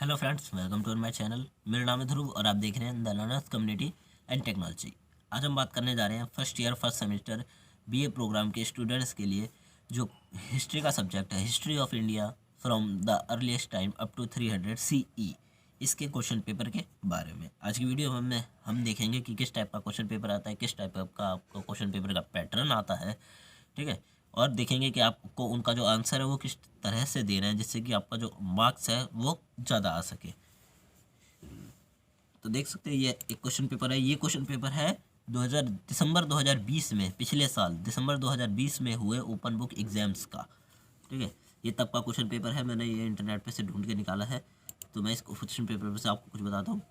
Hello friends, welcome to my channel. मेरा नाम है ध्रुव और आप देख रहे हैं the learners community and technology. आज हम बात करने जा रहे हैं first year first semester BA program के स्टूडेंट्स के लिए जो हिस्ट्री का सब्जेक्ट है, history of India from the earliest time up to 300 CE, इसके क्वेश्चन पेपर के बारे में। आज की वीडियो में हम देखेंगे कि किस टाइप का क्वेश्चन पेपर आता है, किस टाइप का आपको क्वेश्चन पेपर का पैटर्न आता है, ठीक है। और देखेंगे कि आपको उनका जो आंसर है वो किस तरह से देना है जिससे कि आपका जो मार्क्स है वो ज़्यादा आ सके। तो देख सकते हैं ये एक क्वेश्चन पेपर है। ये क्वेश्चन पेपर है दिसंबर 2020 में, पिछले साल दिसंबर 2020 में हुए ओपन बुक एग्जाम्स का, ठीक है। ये तब का क्वेश्चन पेपर है, मैंने ये इंटरनेट पे से ढूंढ के निकाला है। तो मैं इस क्वेश्चन पेपर से आपको कुछ बताता हूँ।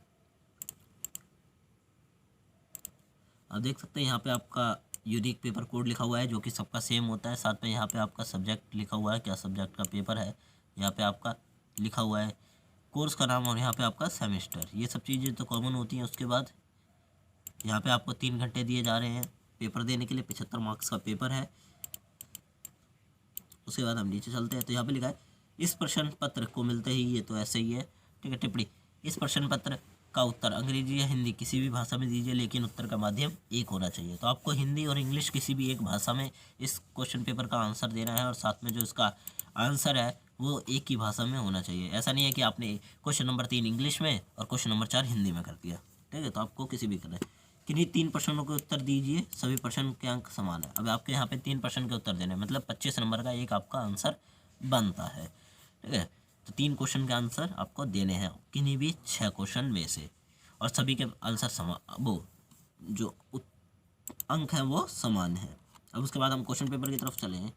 आप देख सकते हैं यहाँ पे आपका यूनिक पेपर कोड लिखा हुआ है जो कि सबका सेम होता है। साथ में यहाँ पे आपका सब्जेक्ट लिखा हुआ है, क्या सब्जेक्ट का पेपर है। यहाँ पे आपका लिखा हुआ है कोर्स का नाम और यहाँ पे आपका सेमेस्टर। ये सब चीज़ें तो कॉमन होती हैं। उसके बाद यहाँ पे आपको 3 घंटे दिए जा रहे हैं पेपर देने के लिए। 75 मार्क्स का पेपर है। उसके बाद हम नीचे चलते हैं तो यहाँ पे लिखा है इस प्रश्न पत्र को मिलते ही, ये तो ऐसे ही है, ठीक है। टिप्पणी, इस प्रश्न पत्र का उत्तर अंग्रेजी या हिंदी किसी भी भाषा में दीजिए, लेकिन उत्तर का माध्यम एक होना चाहिए। तो आपको हिंदी और इंग्लिश किसी भी एक भाषा में इस क्वेश्चन पेपर का आंसर देना है और साथ में जो इसका आंसर है वो एक ही भाषा में होना चाहिए। ऐसा नहीं है कि आपने क्वेश्चन नंबर 3 इंग्लिश में और क्वेश्चन नंबर 4 हिंदी में कर दिया, ठीक है। तो आपको किसी भी करना है, किन्हीं 3 प्रश्नों के उत्तर दीजिए, सभी प्रश्न के अंक समान है। अब आपके यहाँ पे 3 प्रश्न के उत्तर देने हैं, मतलब 25 नंबर का एक आपका आंसर बनता है, ठीक है। तो 3 क्वेश्चन के आंसर आपको देने हैं किन्हीं भी 6 क्वेश्चन में से, और सभी के आंसर समान, वो जो अंक हैं वो समान है। अब उसके बाद हम क्वेश्चन पेपर की तरफ चले हैं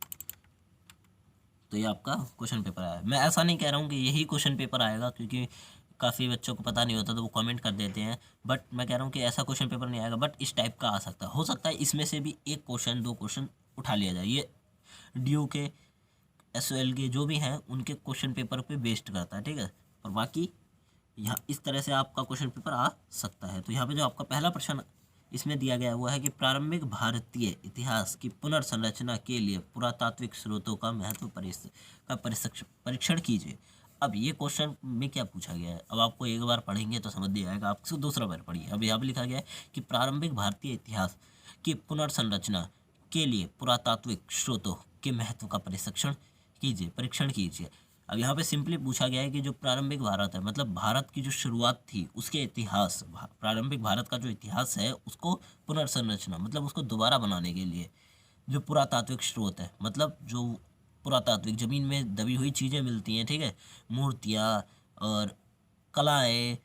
तो ये आपका क्वेश्चन पेपर आया। मैं ऐसा नहीं कह रहा हूँ कि यही क्वेश्चन पेपर आएगा, क्योंकि काफ़ी बच्चों को पता नहीं होता तो वो कमेंट कर देते हैं। बट मैं कह रहा हूँ कि ऐसा क्वेश्चन पेपर नहीं आएगा, बट इस टाइप का आ सकता है। हो सकता है इसमें से भी 1 क्वेश्चन 2 क्वेश्चन उठा लिया जाए। ये ड्यू के SOL के जो भी हैं उनके क्वेश्चन पेपर पे बेस्ड करता है, ठीक है। और बाकी यहाँ इस तरह से आपका क्वेश्चन पेपर आ सकता है। तो यहाँ पे जो आपका पहला प्रश्न इसमें दिया गया हुआ है कि प्रारंभिक भारतीय इतिहास की पुनर्संरचना के लिए पुरातात्विक स्रोतों का महत्व परीक्षण कीजिए। अब ये क्वेश्चन में क्या पूछा गया है, अब आपको एक बार पढ़ेंगे तो समझ नहीं आएगा, आपको दूसरा बार पढ़िए। अब यहाँ पर लिखा गया है कि प्रारंभिक भारतीय इतिहास की पुनर्संरचना के लिए पुरातात्विक स्रोतों के महत्व का परीक्षण कीजिए। अब यहाँ पे सिंपली पूछा गया है कि जो प्रारंभिक भारत है, मतलब भारत की जो शुरुआत थी उसके इतिहास, प्रारंभिक भारत का जो इतिहास है उसको पुनर्संरचना, मतलब उसको दोबारा बनाने के लिए जो पुरातात्विक स्रोत है, मतलब जो पुरातात्विक ज़मीन में दबी हुई चीज़ें मिलती हैं, ठीक है, मूर्तियाँ और कलाएँ,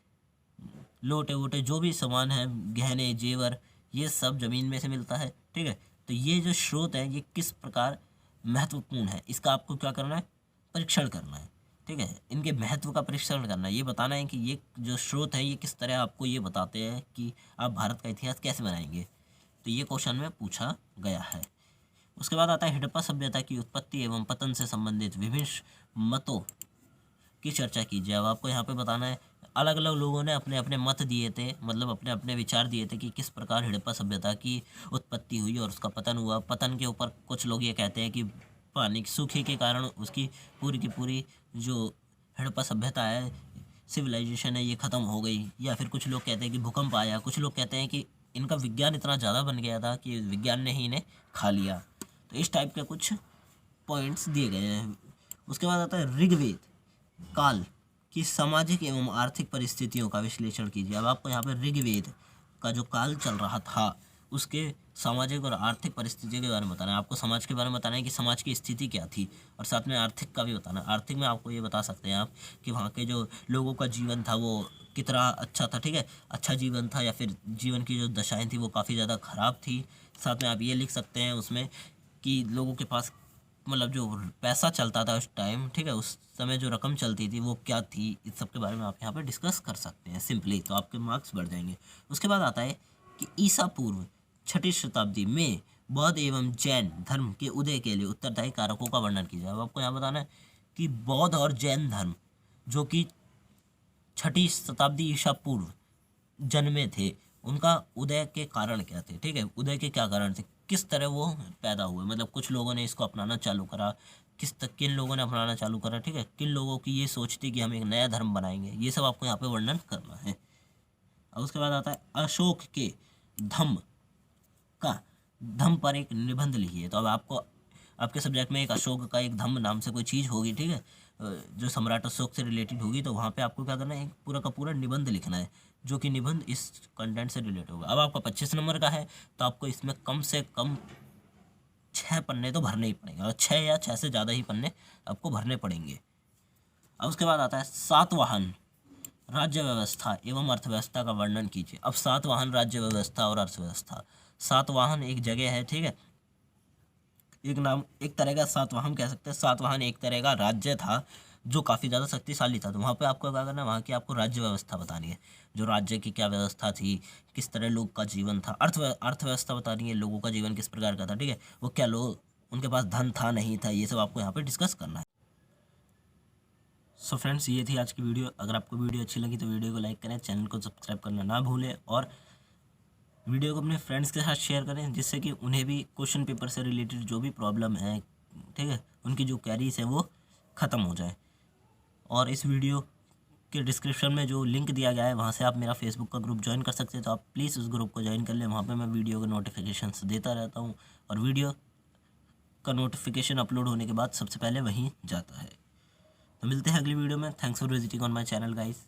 लोटे वोटे जो भी सामान है, गहने जेवर, ये सब ज़मीन में से मिलता है, ठीक है। तो ये जो स्रोत है ये किस प्रकार महत्वपूर्ण है, इसका आपको क्या करना है, परीक्षण करना है, ठीक है। इनके महत्व का परीक्षण करना है, ये बताना है कि ये जो स्रोत है ये किस तरह आपको ये बताते हैं कि आप भारत का इतिहास कैसे बनाएंगे। तो ये क्वेश्चन में पूछा गया है। उसके बाद आता है हड़प्पा सभ्यता की उत्पत्ति एवं पतन से संबंधित विभिन्न मतों की चर्चा कीजिए। अब आपको यहाँ पे बताना है, अलग अलग लोगों ने अपने अपने मत दिए थे, मतलब अपने अपने विचार दिए थे कि किस प्रकार हड़प्पा सभ्यता की उत्पत्ति हुई और उसका पतन हुआ। पतन के ऊपर कुछ लोग ये कहते हैं कि पानी की सूखे के कारण उसकी पूरी की पूरी जो हड़प्पा सभ्यता है, सिविलाइजेशन है, ये ख़त्म हो गई। या फिर कुछ लोग कहते हैं कि भूकंप आया। कुछ लोग कहते हैं कि इनका विज्ञान इतना ज़्यादा बन गया था कि विज्ञान ने ही इन्हें खा लिया। तो इस टाइप के कुछ पॉइंट्स दिए गए हैं। उसके बाद आता है ऋग्वेद काल की सामाजिक एवं आर्थिक परिस्थितियों का विश्लेषण कीजिए। अब आपको यहाँ पर ऋग्वेद का जो काल चल रहा था उसके सामाजिक और आर्थिक परिस्थितियों के बारे में बताना है। आपको समाज के बारे में बताना है कि समाज की स्थिति क्या थी, और साथ में आर्थिक का भी बताना है। आर्थिक में आपको ये बता सकते हैं आप कि वहाँ के जो लोगों का जीवन था वो कितना अच्छा था, ठीक है, अच्छा जीवन था, या फिर जीवन की जो दशाएं थी वो काफ़ी ज़्यादा ख़राब थी। साथ में आप ये लिख सकते हैं उसमें कि लोगों के पास मतलब जो पैसा चलता था उस टाइम, ठीक है, उस समय जो रकम चलती थी वो क्या थी, इस सब के बारे में आप यहाँ पर डिस्कस कर सकते हैं सिंपली, तो आपके मार्क्स बढ़ जाएंगे। उसके बाद आता है कि ईसा पूर्व 6ठी शताब्दी में बौद्ध एवं जैन धर्म के उदय के लिए उत्तरदायी कारकों का वर्णन कीजिए। अब आपको यहाँ बताना है कि बौद्ध और जैन धर्म जो कि 6ठी शताब्दी ईसा पूर्व जन्मे थे, उनका उदय के कारण क्या थे, ठीक है, उदय के क्या कारण थे, किस तरह वो पैदा हुए। मतलब कुछ लोगों ने इसको अपनाना चालू करा, किस तक किन लोगों ने अपनाना चालू करा, ठीक है, किन लोगों की ये सोच थी कि हम एक नया धर्म बनाएंगे, ये सब आपको यहाँ पे वर्णन करना है। अब उसके बाद आता है अशोक के धम्म का, धम्म पर एक निबंध लिखिए। तो अब आपको आपके सब्जेक्ट में एक अशोक का एक धम्म नाम से कोई चीज़ होगी, ठीक है, जो सम्राट अशोक से रिलेटेड होगी, तो वहाँ पे आपको क्या करना है, एक पूरा का पूरा निबंध लिखना है, जो कि निबंध इस कंटेंट से रिलेटेड होगा। अब आपका 25 नंबर का है, तो आपको इसमें कम से कम 6 पन्ने तो भरने ही पड़ेंगे, और 6 या 6 से ज़्यादा ही पन्ने आपको भरने पड़ेंगे। अब उसके बाद आता है सातवाहन राज्य व्यवस्था एवं अर्थव्यवस्था का वर्णन कीजिए। अब सातवाहन राज्य व्यवस्था और अर्थव्यवस्था, सातवाहन एक जगह है, ठीक है, एक नाम, एक तरह का सातवाहन कह सकते हैं। सातवाहन एक तरह का राज्य था जो काफ़ी ज़्यादा शक्तिशाली था। तो वहाँ पे आपको क्या करना है, वहाँ की आपको राज्य व्यवस्था बतानी है, जो राज्य की क्या व्यवस्था थी, किस तरह लोग का जीवन था। अर्थव्यवस्था बतानी है, लोगों का जीवन किस प्रकार का था, ठीक है, वो क्या लोग, उनके पास धन था नहीं था, ये सब आपको यहाँ पे डिस्कस करना है। सो फ्रेंड्स, ये थी आज की वीडियो। अगर आपको वीडियो अच्छी लगी तो वीडियो को लाइक करें, चैनल को सब्सक्राइब करना ना भूलें, और वीडियो को अपने फ्रेंड्स के साथ शेयर करें, जिससे कि उन्हें भी क्वेश्चन पेपर से रिलेटेड जो भी प्रॉब्लम है, ठीक है, उनकी जो क्वेरीज है वो ख़त्म हो जाए। और इस वीडियो के डिस्क्रिप्शन में जो लिंक दिया गया है, वहाँ से आप मेरा फेसबुक का ग्रुप ज्वाइन कर सकते हैं। तो आप प्लीज़ उस ग्रुप को ज्वाइन कर लें, वहाँ पे मैं वीडियो के नोटिफिकेशंस देता रहता हूँ, और वीडियो का नोटिफिकेशन अपलोड होने के बाद सबसे पहले वहीं जाता है। तो मिलते हैं अगली वीडियो में। Thanks for visiting on my channel guys.